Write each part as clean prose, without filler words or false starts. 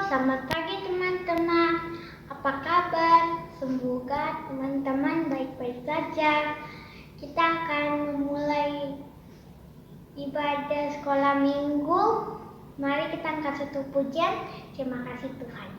selamat pagi teman-teman. Apa kabar? Semoga teman-teman baik-baik saja. Kita akan memulai ibadah sekolah minggu. Mari kita angkat satu pujian. Terima kasih Tuhan.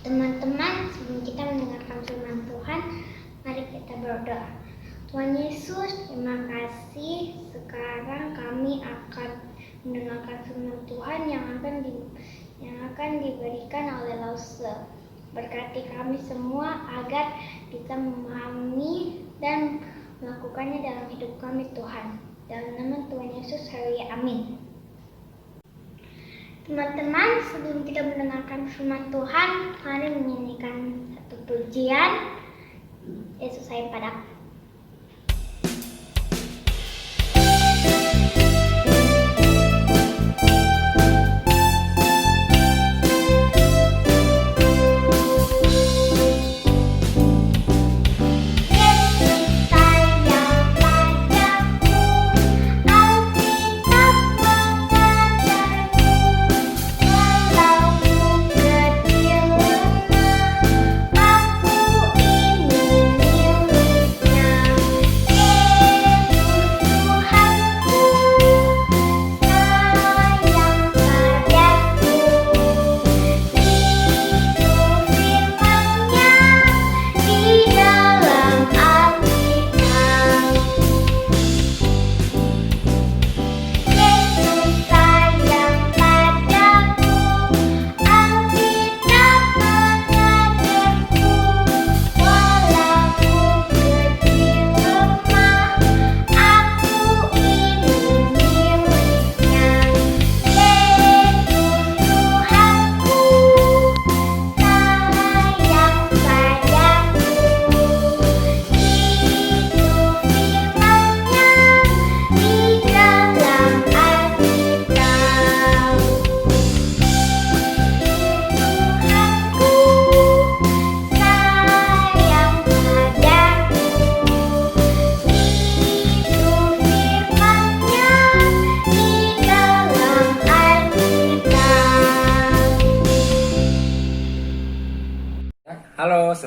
Teman-teman, sebelum kita mendengarkan firman Tuhan, mari kita berdoa. Tuhan Yesus, terima kasih. Sekarang kami akan mendengarkan firman Tuhan yang akan diberikan oleh Lause. Berkati kami semua agar kita memahami dan melakukannya dalam hidup kami Tuhan. Dalam nama Tuhan Yesus, haleluya, amin. Teman-teman, sebelum kita mendengarkan firman Tuhan, mari menyanyikan satu pujian. Yesus sayang padaku. Aku ini milik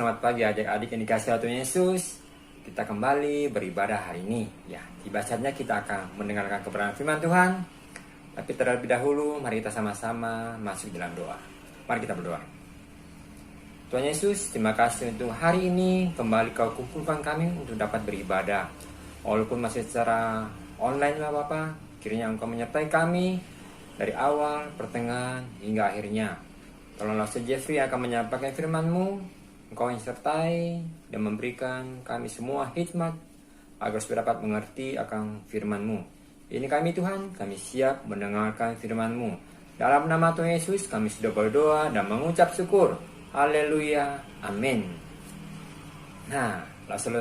selamat pagi adik-adik yang dikasihi Tuhan Yesus. Kita kembali beribadah hari ini. Ya, tiba saatnya kita akan mendengarkan kebenaran firman Tuhan. Tapi terlebih dahulu, mari kita sama-sama masuk dalam doa. Mari kita berdoa. Tuhan Yesus, terima kasih untuk hari ini kembali Kau kumpulkan kami untuk dapat beribadah. Walaupun masih secara online lah Bapa, kiranya Engkau menyertai kami dari awal, pertengahan, hingga akhirnya. Tolonglah Jeffrey akan menyampaikan firman-Mu, Engkau yang sertai dan memberikan kami semua hikmat agar supaya dapat mengerti akan firman-Mu. Ini kami Tuhan, kami siap mendengarkan firman-Mu. Dalam nama Tuhan Yesus kami sudah berdoa dan mengucap syukur. Haleluya, amin. Nah, Langsung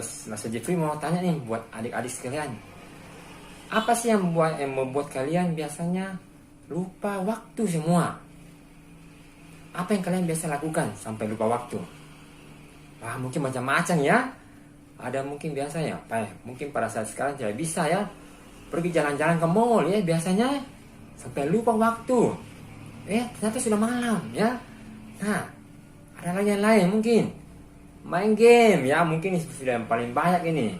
Jeffrey mau tanya nih buat adik-adik sekalian. Apa sih yang membuat kalian biasanya lupa waktu semua? Apa yang kalian biasa lakukan sampai lupa waktu? Wah, mungkin macam-macam ya. Ada mungkin biasanya, mungkin pada saat sekarang tidak bisa ya. Pergi jalan-jalan ke mall ya biasanya sampai lupa waktu. Ternyata sudah malam ya. Nah, ada lagi yang lain mungkin. Main game ya, mungkin ini sudah yang paling banyak ini.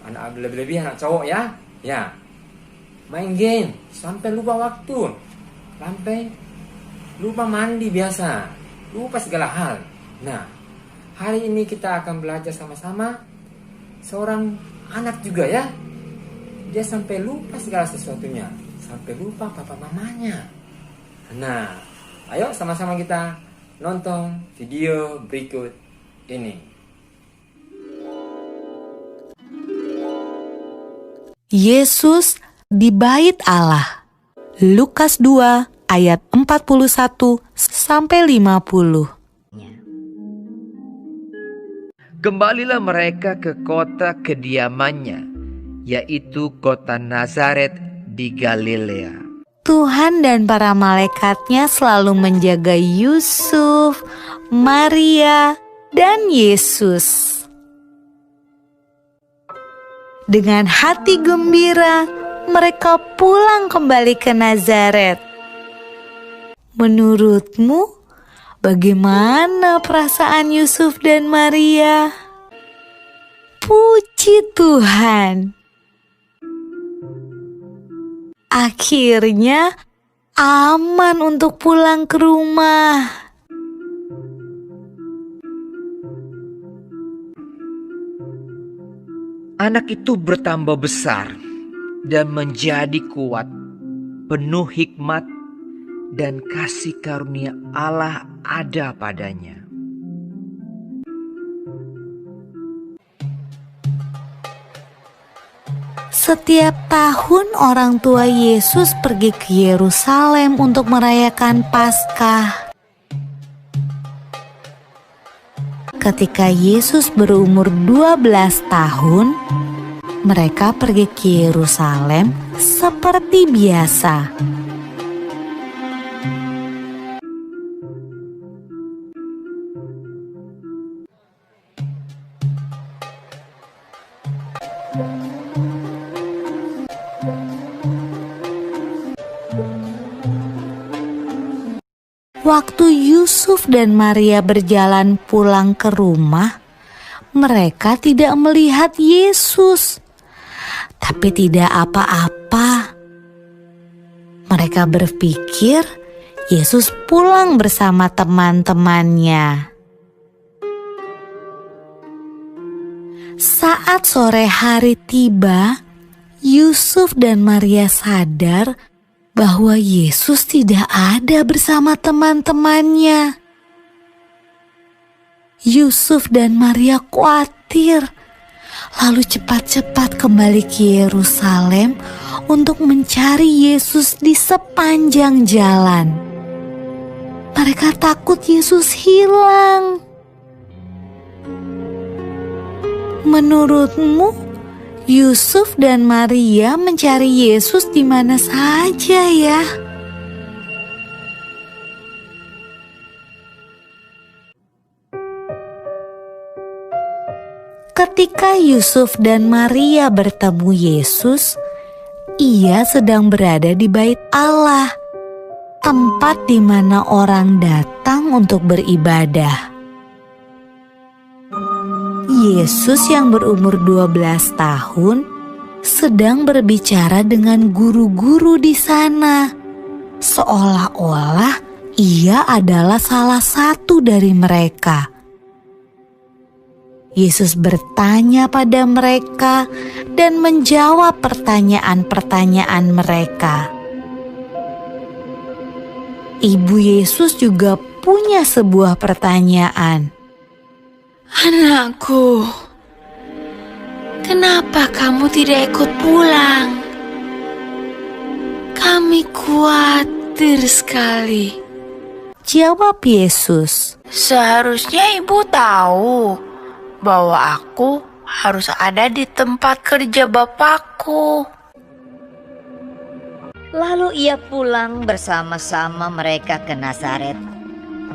Anak lebih-lebih anak cowok ya. Ya. Main game sampai lupa waktu. Sampai lupa mandi biasa. Lupa segala hal. Nah, hari ini kita akan belajar sama-sama seorang anak juga ya. Dia sampai lupa segala sesuatunya. Sampai lupa papa mamanya. Nah, ayo sama-sama kita nonton video berikut ini. Yesus di bait Allah. Lukas 2 ayat 41 sampai 50. Kembalilah mereka ke kota kediamannya, yaitu kota Nazaret di Galilea. Tuhan dan para malaikatnya selalu menjaga Yusuf, Maria, dan Yesus. Dengan hati gembira, mereka pulang kembali ke Nazaret. Menurutmu, bagaimana perasaan Yusuf dan Maria? Puji Tuhan. Akhirnya aman untuk pulang ke rumah. Anak itu bertambah besar dan menjadi kuat, penuh hikmat dan kasih karunia Allah ada padanya. Setiap tahun orang tua Yesus pergi ke Yerusalem untuk merayakan Paskah. Ketika Yesus berumur 12 tahun, mereka pergi ke Yerusalem seperti biasa. Waktu Yusuf dan Maria berjalan pulang ke rumah, mereka tidak melihat Yesus. Tapi tidak apa-apa. Mereka berpikir Yesus pulang bersama teman-temannya. Saat sore hari tiba, Yusuf dan Maria sadar bahwa Yesus tidak ada bersama teman-temannya. Yusuf dan Maria khawatir, lalu cepat-cepat kembali ke Yerusalem untuk mencari Yesus di sepanjang jalan. Mereka takut Yesus hilang. Menurutmu, Yusuf dan Maria mencari Yesus di mana saja ya? Ketika Yusuf dan Maria bertemu Yesus, ia sedang berada di bait Allah, tempat di mana orang datang untuk beribadah. Yesus yang berumur 12 tahun sedang berbicara dengan guru-guru di sana. Seolah-olah ia adalah salah satu dari mereka. Yesus bertanya pada mereka dan menjawab pertanyaan-pertanyaan mereka. Ibu Yesus juga punya sebuah pertanyaan. Anakku, kenapa kamu tidak ikut pulang? Kami khawatir sekali. Jawab Yesus. Seharusnya ibu tahu bahwa aku harus ada di tempat kerja Bapakku. Lalu ia pulang bersama-sama mereka ke Nazaret,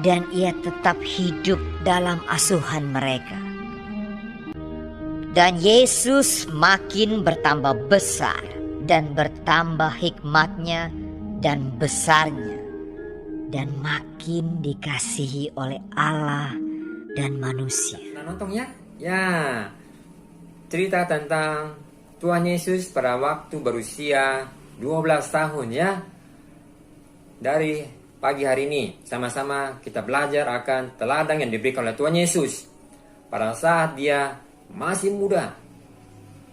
dan ia tetap hidup dalam asuhan mereka. Dan Yesus makin bertambah besar dan bertambah hikmatnya dan besarnya, dan makin dikasihi oleh Allah dan manusia. Nah, nonton ya? Ya, cerita tentang Tuhan Yesus pada waktu berusia 12 tahun ya. Dari pagi hari ini sama-sama kita belajar akan teladan yang diberikan oleh Tuhan Yesus. Pada saat dia masih muda,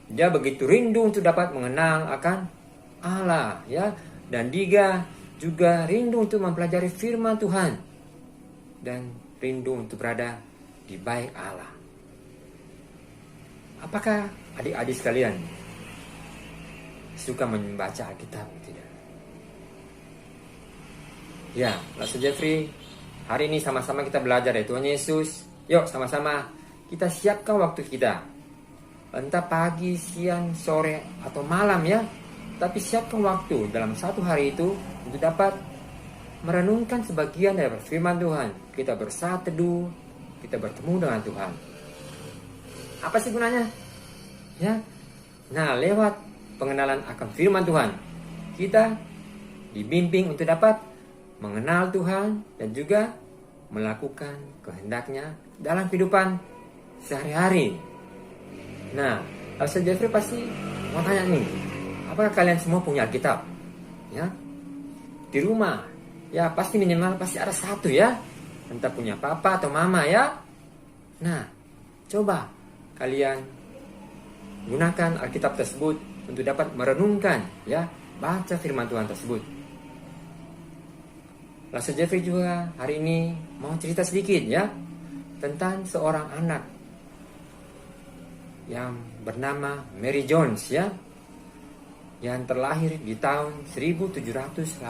dia begitu rindu untuk dapat mengenal akan Allah ya. Dan dia juga rindu untuk mempelajari firman Tuhan. Dan rindu untuk berada di bait Allah. Apakah adik-adik sekalian suka membaca Alkitab atau tidak? Ya, Pastor Jeffrey, hari ini sama-sama kita belajar dari Tuhan Yesus. Yuk sama-sama kita siapkan waktu kita. Entah pagi, siang, sore, atau malam ya. Tapi siapkan waktu dalam satu hari itu untuk dapat merenungkan sebagian dari firman Tuhan. Kita bersaat teduh, kita bertemu dengan Tuhan. Apa sih gunanya? Ya. Nah, lewat pengenalan akan firman Tuhan, kita dibimbing untuk dapat mengenal Tuhan dan juga melakukan kehendaknya dalam kehidupan sehari-hari. Nah, Pastor Jeffrey pasti mau tanya nih, apakah kalian semua punya Alkitab? Ya, di rumah, ya pasti minimal pasti ada satu ya, entah punya papa atau mama ya. Nah, coba kalian gunakan Alkitab tersebut untuk dapat merenungkan ya, baca firman Tuhan tersebut. Pastor Jeffrey juga hari ini mau cerita sedikit ya tentang seorang anak yang bernama Mary Jones ya, yang terlahir di tahun 1784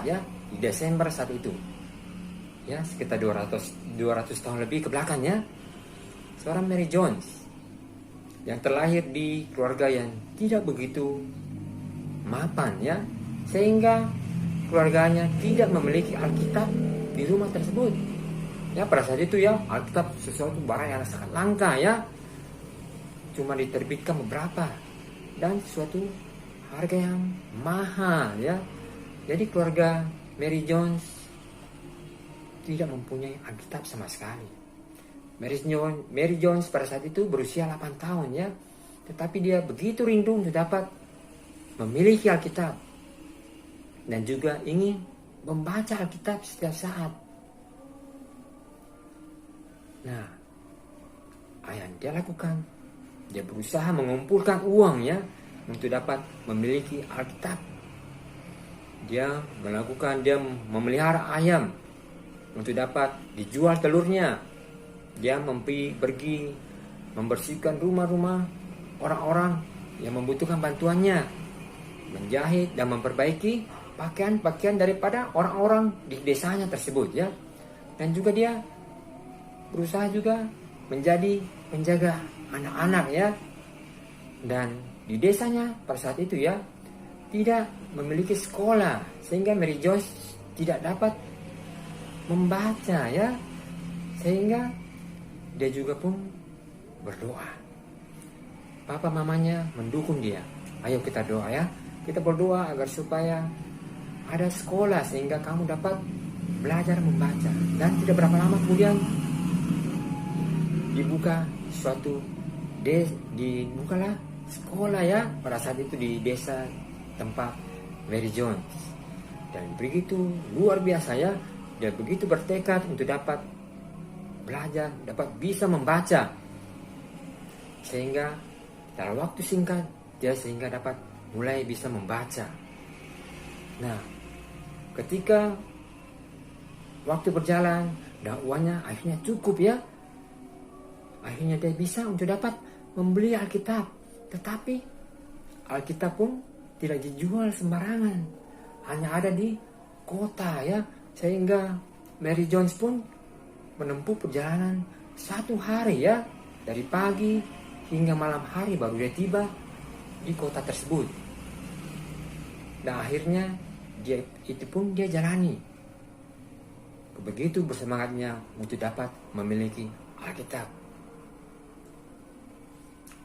ya, di Desember saat itu. Ya, sekitar 200 tahun lebih ke belakang ya. Seorang Mary Jones yang terlahir di keluarga yang tidak begitu mapan ya, sehingga keluarganya tidak memiliki Alkitab di rumah tersebut. Ya, pada saat itu ya, Alkitab sesuatu barang yang sangat langka ya. Cuma diterbitkan beberapa dan sesuatu harga yang mahal ya. Jadi keluarga Mary Jones tidak mempunyai Alkitab sama sekali. Mary Jones pada saat itu berusia 8 tahun ya. Tetapi dia begitu rindu untuk dapat memiliki Alkitab dan juga ingin membaca Alkitab setiap saat. Nah, apa yang dia lakukan? Dia berusaha mengumpulkan uang ya untuk dapat memiliki Alkitab. Dia memelihara ayam untuk dapat dijual telurnya. Dia pergi membersihkan rumah-rumah orang-orang yang membutuhkan bantuannya, menjahit dan memperbaiki pakaian-pakaian daripada orang-orang di desanya tersebut ya. Dan juga dia berusaha juga menjadi penjaga anak-anak ya. Dan di desanya pada saat itu ya tidak memiliki sekolah, sehingga Mary Jones tidak dapat membaca ya. Sehingga dia juga pun berdoa. Papa mamanya mendukung dia. Ayo kita doa ya. Kita berdoa agar supaya ada sekolah sehingga kamu dapat belajar membaca. Dan tidak berapa lama kemudian dibuka suatu bukanlah sekolah ya, pada saat itu di desa tempat Mary Jones. Dan begitu luar biasa ya, dia begitu bertekad untuk dapat belajar, dapat bisa membaca, sehingga dalam waktu singkat dia sehingga dapat mulai bisa membaca. Nah, ketika waktu berjalan, dakwahnya akhirnya cukup ya. Akhirnya dia bisa untuk dapat membeli Alkitab. Tetapi Alkitab pun tidak dijual sembarangan, hanya ada di kota ya. Sehingga Mary Jones pun menempuh perjalanan 1 hari ya, dari pagi hingga malam hari baru dia tiba di kota tersebut. Dan akhirnya dia jalani. Begitu bersemangatnya untuk dapat memiliki Alkitab.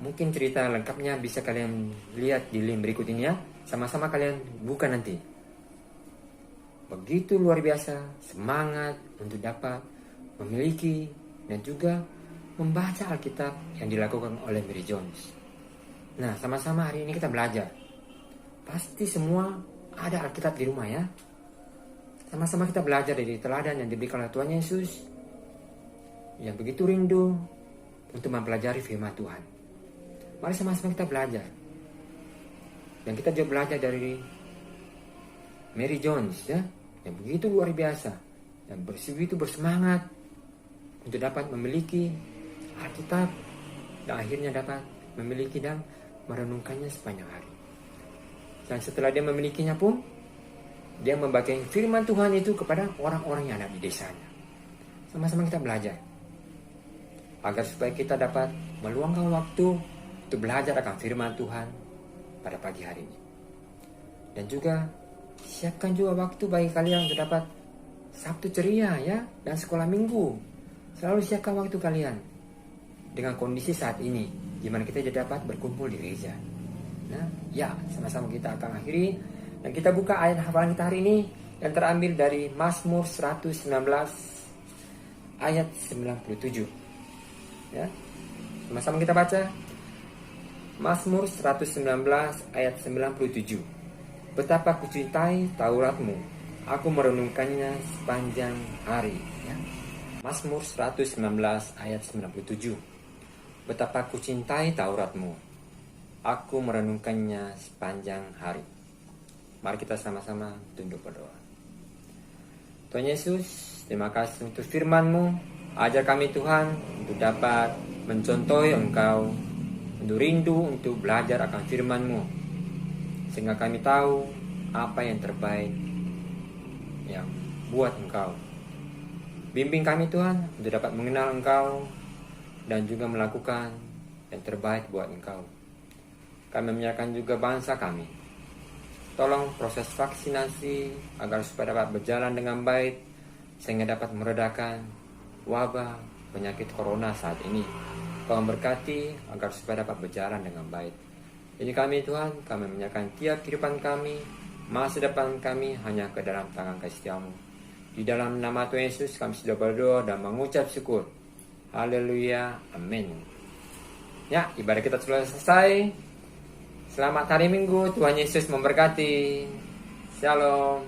Mungkin cerita lengkapnya bisa kalian lihat di link berikut ini ya. Sama-sama kalian buka nanti. Begitu luar biasa semangat untuk dapat memiliki dan juga membaca Alkitab yang dilakukan oleh Mary Jones. Nah, sama-sama hari ini kita belajar. Pasti semua ada Alkitab di rumah ya. Sama-sama kita belajar dari teladan yang diberikan oleh Tuhan Yesus, yang begitu rindu untuk mempelajari firman Tuhan. Mari sama-sama kita belajar. Dan kita juga belajar dari Mary Jones ya, yang begitu luar biasa, yang begitu bersemangat untuk dapat memiliki Alkitab, dan akhirnya dapat memiliki dan merenungkannya sepanjang hari. Dan setelah dia memilikinya pun, dia membagikan firman Tuhan itu kepada orang-orang yang ada di desanya. Sama-sama kita belajar, agar supaya kita dapat meluangkan waktu untuk belajar akan firman Tuhan pada pagi hari ini. Dan juga siapkan juga waktu bagi kalian untuk dapat Sabtu ceria ya, dan sekolah minggu. Selalu siapkan waktu kalian dengan kondisi saat ini, di mana kita dapat berkumpul di gereja. Nah, ya, sama-sama kita akan akhiri. Dan kita buka ayat hafalan kita hari ini yang terambil dari Mazmur 119 ayat 97. Ya. Sama-sama kita baca. Mazmur 119 ayat 97. Betapa kucintai Tauratmu, aku merenungkannya sepanjang hari. Ya. Mazmur 119 ayat 97. Betapa kucintai Tauratmu, aku merenungkannya sepanjang hari. Mari kita sama-sama tunduk berdoa. Tuhan Yesus, terima kasih untuk firman-Mu. Ajar kami Tuhan untuk dapat mencontohi Engkau, untuk rindu untuk belajar akan firman-Mu, sehingga kami tahu apa yang terbaik yang buat Engkau. Bimbing kami Tuhan untuk dapat mengenal Engkau dan juga melakukan yang terbaik buat Engkau. Kami menyerahkan juga bangsa kami. Tolong proses vaksinasi agar supaya dapat berjalan dengan baik, sehingga dapat meredakan wabah penyakit corona saat ini. Tolong berkati agar supaya dapat berjalan dengan baik. Ini kami Tuhan, kami menyerahkan tiap kehidupan kami, masa depan kami hanya ke dalam tangan kasih Setiamu. Di dalam nama Tuhan Yesus kami sudah berdoa dan mengucap syukur. Haleluya, amin. Ya, ibadah kita sudah selesai. Selamat hari Minggu, Tuhan Yesus memberkati. Shalom.